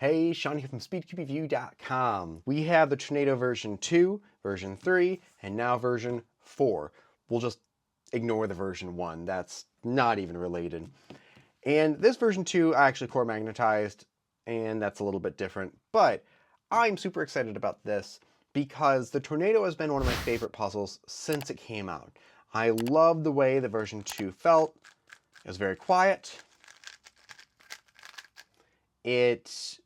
Hey, Sean here from SpeedQiYi.com. We have the Tornado version 2, version 3, and now version 4. We'll just ignore the version 1. That's not even related. And this version 2 I actually core magnetized, and that's a little bit different. But I'm super excited about this because the Tornado has been one of my favorite puzzles since it came out. I love the way the version 2 felt. It was very quiet. It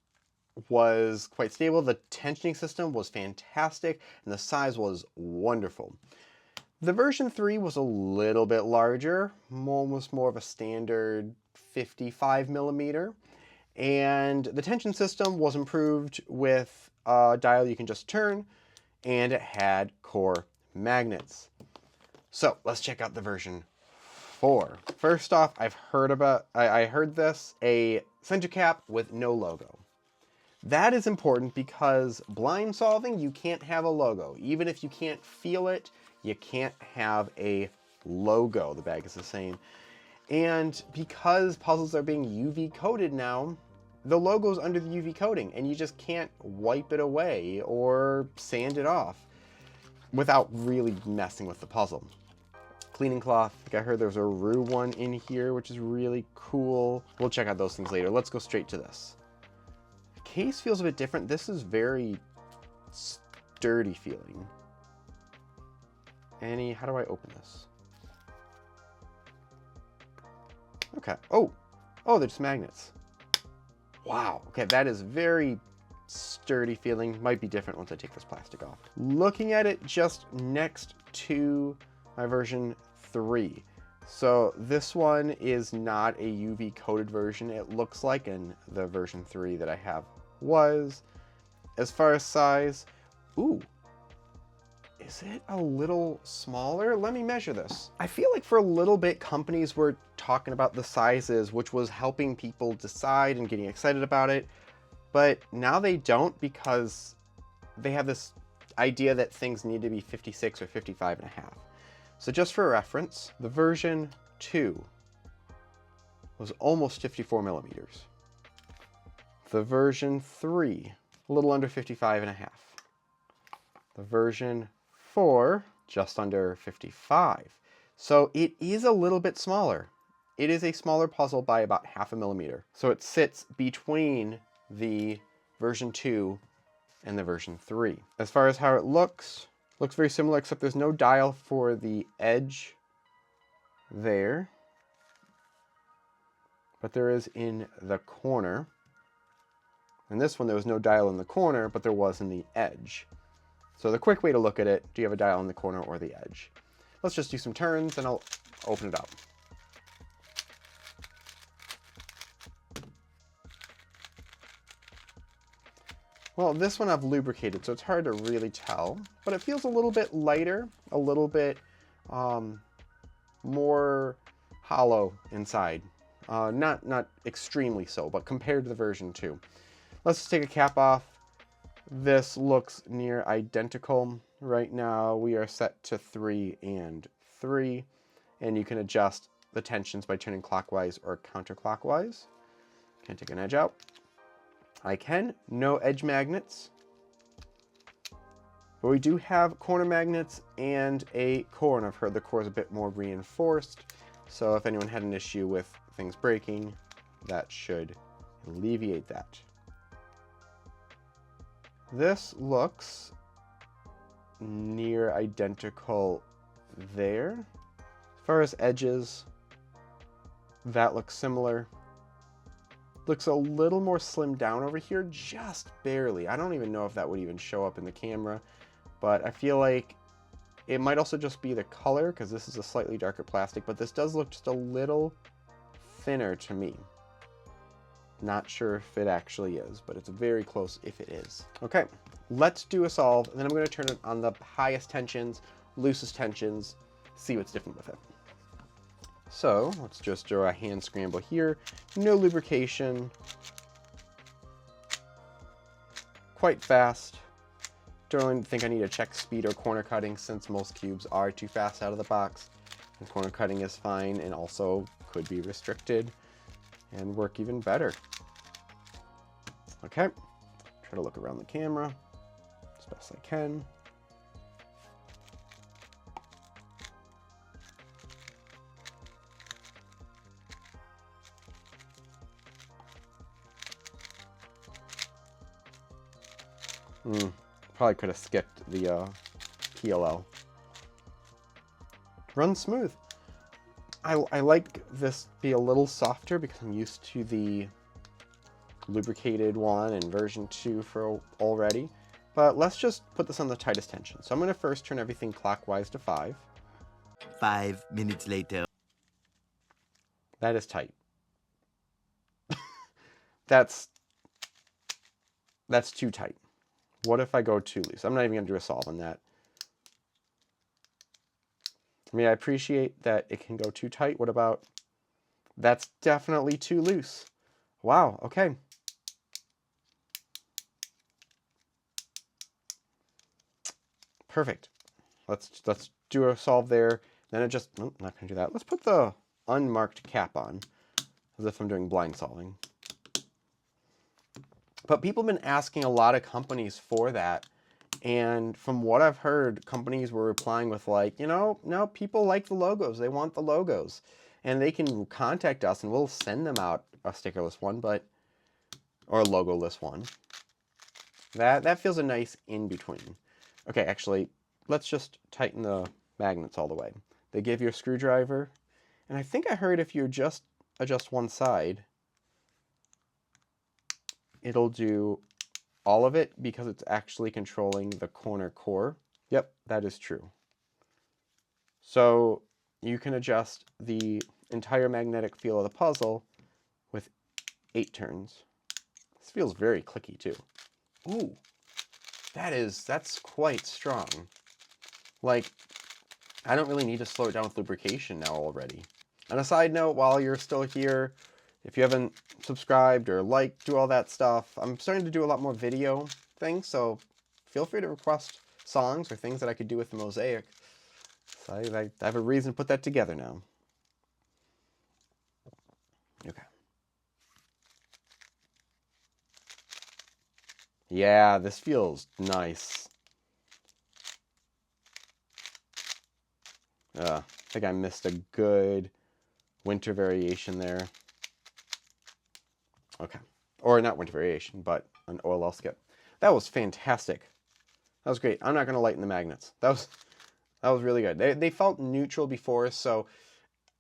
was quite stable. The tensioning system was fantastic, and the size was wonderful. The version 3 was a little bit larger, almost more of a standard 55 millimeter, and the tension system was improved with a dial you can just turn, and it had core magnets. So let's check out the version 4. First off, I heard this, a center cap with no logo. That is important because blind solving, you can't have a logo. Even if you can't feel it, you can't have a logo, the bag is the same. And because puzzles are being UV coated now, the logo's under the UV coating and you just can't wipe it away or sand it off without really messing with the puzzle. Cleaning cloth, I think I heard there's a Rue one in here, which is really cool. We'll check out those things later. Let's go straight to this. Case feels a bit different. This is very sturdy feeling. How do I open this? Okay. Oh, they're just magnets. Wow. Okay, that is very sturdy feeling. Might be different once I take this plastic off. Looking at it just next to my version 3. So this one is not a UV coated version, it looks like, and the version 3 that I have was. As far as size, ooh, is it a little smaller? Let me measure this. I feel like for a little bit companies were talking about the sizes, which was helping people decide and getting excited about it, but now they don't because they have this idea that things need to be 56 or 55 and a half. So just for reference, the version 2 was almost 54 millimeters. The version 3, a little under 55 and a half. The version 4, just under 55. So it is a little bit smaller. It is a smaller puzzle by about half a millimeter. So it sits between the version 2 and the version 3. As far as how it looks very similar, except there's no dial for the edge there. But there is in the corner. In this one, there was no dial in the corner, but there was in the edge. So the quick way to look at it, do you have a dial in the corner or the edge? Let's just do some turns and I'll open it up. Well, this one I've lubricated, so it's hard to really tell, but it feels a little bit lighter, a little bit more hollow inside. Not extremely so, but compared to the version 2. Let's just take a cap off. This looks near identical. Right now we are set to 3 and 3, and you can adjust the tensions by turning clockwise or counterclockwise. Can I take an edge out? I can. No edge magnets. But we do have corner magnets and a core, and I've heard the core is a bit more reinforced. So if anyone had an issue with things breaking, that should alleviate that. This looks near identical there. As far as edges, that looks similar. Looks a little more slimmed down over here, just barely. I don't even know if that would even show up in the camera, but I feel like it might also just be the color, because this is a slightly darker plastic, but this does look just a little thinner to me. Not sure if it actually is, but it's very close if it is. Okay, let's do a solve, and then I'm going to turn it on the highest tensions, loosest tensions, see what's different with it. So let's just do a hand scramble here. No lubrication. Quite fast. Don't really think I need to check speed or corner cutting since most cubes are too fast out of the box. And corner cutting is fine and also could be restricted and work even better. Okay, try to look around the camera as best I can. Probably could have skipped the PLL. Runs smooth. I like this be a little softer because I'm used to the lubricated one and version 2 for already. But let's just put this on the tightest tension. So I'm going to first turn everything clockwise to 5. 5 minutes later. That is tight. That's too tight. What if I go too loose? I'm not even going to do a solve on that. I mean, I appreciate that it can go too tight. What about, that's definitely too loose. Wow, okay. Perfect. Let's do a solve there. Then it just, nope, not going to do that. Let's put the unmarked cap on, as if I'm doing blind solving. But people have been asking a lot of companies for that. And from what I've heard, companies were replying with like, you know, no, people like the logos. They want the logos. And they can contact us and we'll send them out a stickerless one, or a logoless one. That feels a nice in-between. Okay, actually, let's just tighten the magnets all the way. They give you a screwdriver. And I think I heard if you just adjust one side, it'll do all of it because it's actually controlling the corner core. Yep, that is true. So you can adjust the entire magnetic feel of the puzzle with 8 turns. This feels very clicky too. Ooh, that's quite strong. Like, I don't really need to slow it down with lubrication now already. On a side note, while you're still here, if you haven't subscribed or liked, do all that stuff, I'm starting to do a lot more video things, so feel free to request songs or things that I could do with the mosaic. So I have a reason to put that together now. Okay. Yeah, this feels nice. I think I missed a good winter variation there. Okay. Or not winter variation, but an OLL skip. That was fantastic. That was great. I'm not going to lighten the magnets. That was really good. They felt neutral before, so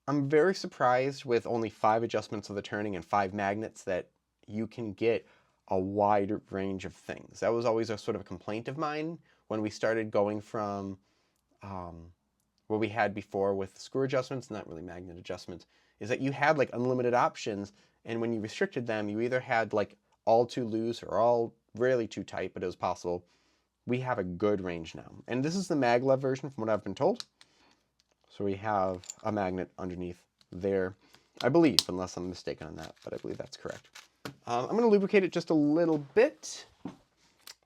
I'm very surprised with only 5 adjustments of the turning and 5 magnets that you can get a wide range of things. That was always a sort of a complaint of mine when we started going from what we had before with screw adjustments, not really magnet adjustments, is that you had like unlimited options, and when you restricted them, you either had like all too loose or all really too tight, but it was possible. We have a good range now. And this is the maglev version from what I've been told. So we have a magnet underneath there, I believe, unless I'm mistaken on that, but I believe that's correct. I'm going to lubricate it just a little bit.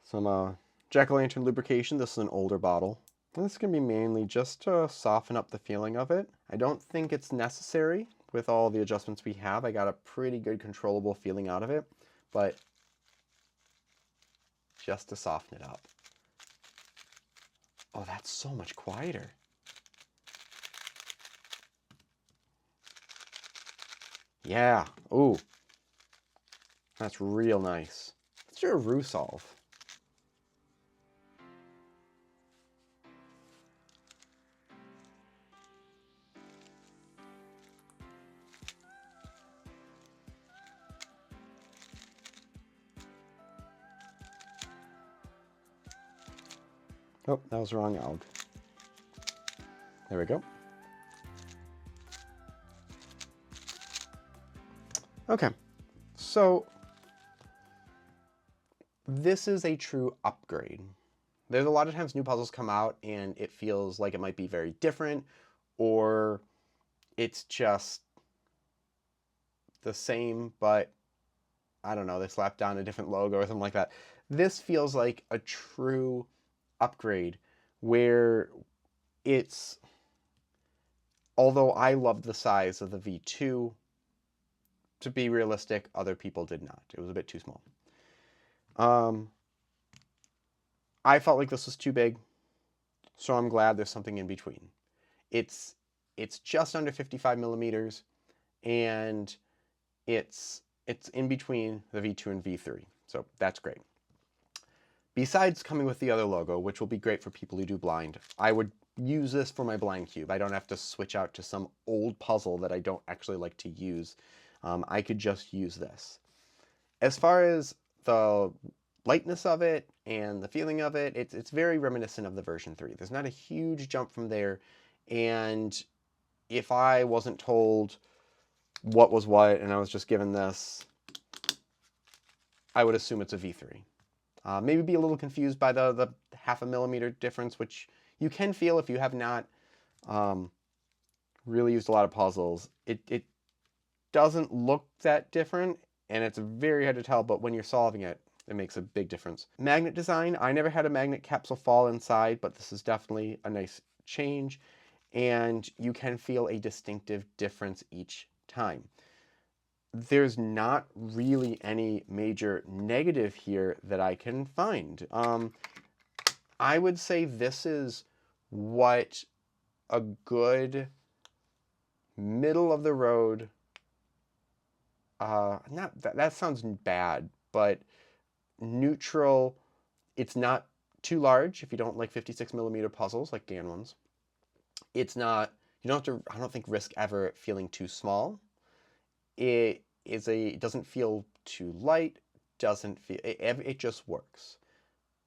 Some jack-o'-lantern lubrication. This is an older bottle. And this is going to be mainly just to soften up the feeling of it. I don't think it's necessary with all the adjustments we have. I got a pretty good controllable feeling out of it, but just to soften it up. Oh, that's so much quieter. Yeah. Ooh. That's real nice. Let's do a roux solve. Oh, that was the wrong alg. There we go. Okay, so this is a true upgrade. There's a lot of times new puzzles come out and it feels like it might be very different, or it's just the same, but I don't know, they slapped down a different logo or something like that. This feels like a true upgrade where it's, although I loved the size of the V2, to be realistic, other people did not. It was a bit too small. I felt like this was too big, so I'm glad there's something in between. It's just under 55 millimeters, and it's in between the V2 and V3, so that's great. Besides coming with the other logo, which will be great for people who do blind, I would use this for my blind cube. I don't have to switch out to some old puzzle that I don't actually like to use. I could just use this. As far as the lightness of it and the feeling of it, it's very reminiscent of the version 3. There's not a huge jump from there, and if I wasn't told what was what and I was just given this, I would assume it's a V3. Maybe be a little confused by the half a millimeter difference, which you can feel if you have not really used a lot of puzzles. It doesn't look that different, and it's very hard to tell, but when you're solving it, it makes a big difference. Magnet design, I never had a magnet capsule fall inside, but this is definitely a nice change, and you can feel a distinctive difference each time. There's not really any major negative here that I can find. I would say this is what a good middle of the road, not that sounds bad, but neutral. It's not too large if you don't like 56 millimeter puzzles like GAN ones. It's not, you don't have to, I don't think, risk ever feeling too small. It doesn't feel too light, it just works.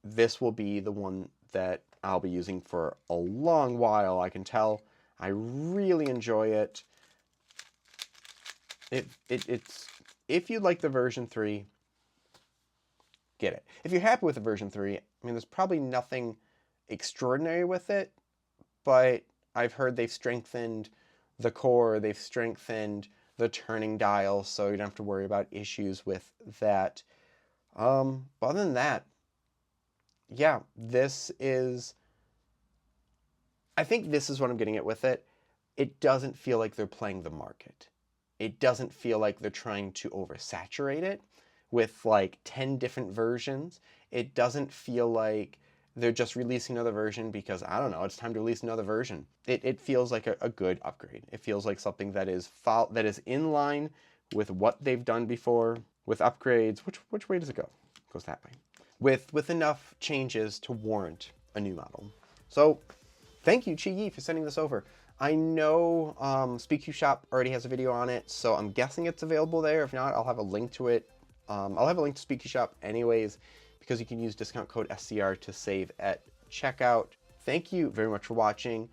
This will be the one that I'll be using for a long while. I can tell I really enjoy it. It's if you like the version 3, get it. If you're happy with the version 3, I mean, there's probably nothing extraordinary with it, but I've heard they've strengthened the core, they've strengthened the turning dial, so you don't have to worry about issues with that. But other than that, yeah, I think this is what I'm getting at with it. It doesn't feel like they're playing the market. It doesn't feel like they're trying to oversaturate it with like 10 different versions. It doesn't feel like they're just releasing another version because, I don't know, it's time to release another version. It feels like a good upgrade. It feels like something that is in line with what they've done before, with upgrades. Which way does it go? It goes that way. With enough changes to warrant a new model. So thank you, QiYi, for sending this over. I know SpeedCube Shop already has a video on it, so I'm guessing it's available there. If not, I'll have a link to it. I'll have a link to SpeedCube Shop anyways, because you can use discount code SCR to save at checkout. Thank you very much for watching.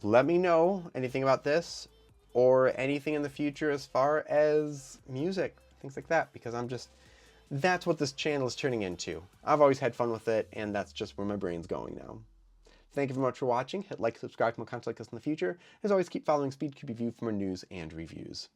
Let me know anything about this or anything in the future as far as music, things like that, because that's what this channel is turning into. I've always had fun with it, and that's just where my brain's going now. Thank you very much for watching. Hit like, subscribe for more content like this in the future. As always, keep following SpeedCube Review for more news and reviews.